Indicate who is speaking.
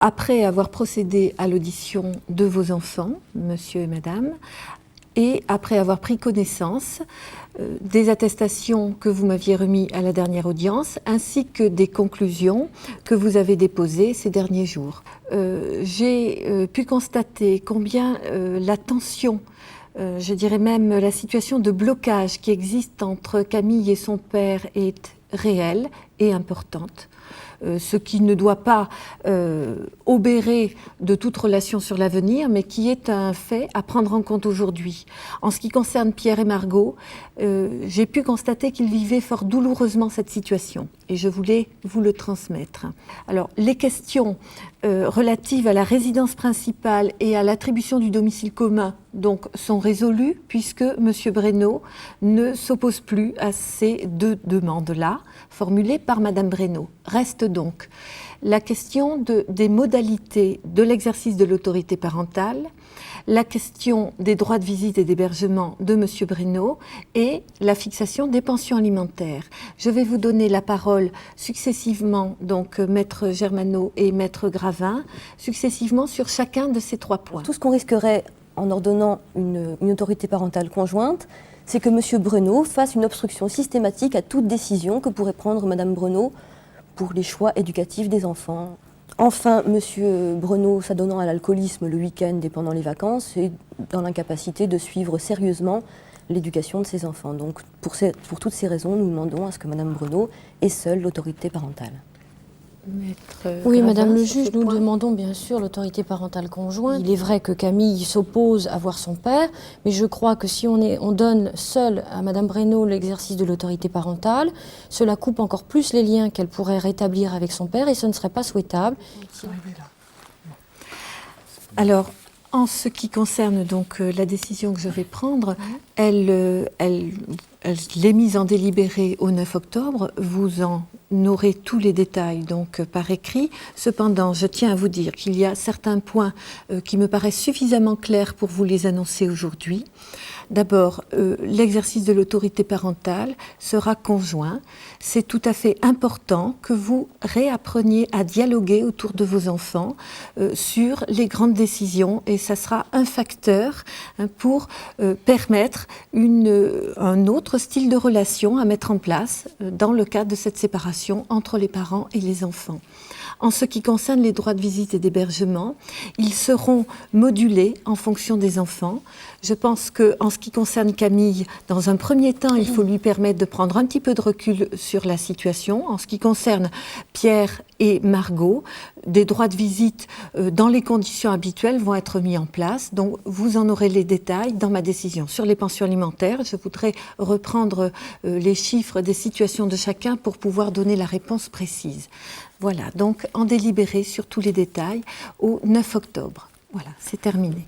Speaker 1: Après avoir procédé à l'audition de vos enfants, monsieur et madame, et après avoir pris connaissance des attestations que vous m'aviez remises à la dernière audience, ainsi que des conclusions que vous avez déposées ces derniers jours. J'ai pu constater combien la tension, je dirais même la situation de blocage qui existe entre Camille et son père est réelle et importante. Ce qui ne doit pas obérer de toute relation sur l'avenir, mais qui est un fait à prendre en compte aujourd'hui. En ce qui concerne Pierre et Margot, j'ai pu constater qu'ils vivaient fort douloureusement cette situation et je voulais vous le transmettre. Alors, les questions relatives à la résidence principale et à l'attribution du domicile commun donc, sont résolues puisque M. Breynaud ne s'oppose plus à ces deux demandes-là formulées par Mme Breynaud. Reste donc la question des modalités de l'exercice de l'autorité parentale, la question des droits de visite et d'hébergement de M. Breynaud et la fixation des pensions alimentaires. Je vais vous donner la parole successivement, donc Maître Germano et Maître Gravin, successivement sur chacun de ces trois points.
Speaker 2: Tout ce qu'on risquerait en ordonnant une autorité parentale conjointe, c'est que M. Breynaud fasse une obstruction systématique à toute décision que pourrait prendre Mme Breynaud pour les choix éducatifs des enfants. Enfin, M. Breynaud s'adonnant à l'alcoolisme le week-end et pendant les vacances est dans l'incapacité de suivre sérieusement l'éducation de ses enfants. Donc, pour toutes ces raisons, nous demandons à ce que Mme Breynaud ait seule l'autorité parentale.
Speaker 3: Oui, Madame le juge, nous demandons bien sûr l'autorité parentale conjointe. Il est vrai que Camille s'oppose à voir son père, mais je crois que si on donne seule à Madame Breynaud l'exercice de l'autorité parentale, cela coupe encore plus les liens qu'elle pourrait rétablir avec son père et ce ne serait pas souhaitable.
Speaker 1: Alors, en ce qui concerne donc la décision que je vais prendre, elle est mise en délibéré au 9 octobre. Vous en aurez tous les détails donc par écrit. Cependant, je tiens à vous dire qu'il y a certains points qui me paraissent suffisamment clairs pour vous les annoncer aujourd'hui. D'abord, l'exercice de l'autorité parentale sera conjoint. C'est tout à fait important que vous réappreniez à dialoguer autour de vos enfants sur les grandes décisions et ça sera un facteur pour permettre un autre style de relation à mettre en place dans le cadre de cette séparation entre les parents et les enfants. En ce qui concerne les droits de visite et d'hébergement, ils seront modulés en fonction des enfants. Je pense qu'en ce qui concerne Camille, dans un premier temps, il faut lui permettre de prendre un petit peu de recul sur la situation. En ce qui concerne Pierre et Margot, des droits de visite dans les conditions habituelles vont être mis en place. Donc, vous en aurez les détails dans ma décision. Sur les pensions alimentaires, je voudrais reprendre les chiffres des situations de chacun pour pouvoir donner la réponse précise. Voilà, donc en délibéré sur tous les détails au 9 octobre. Voilà, c'est terminé.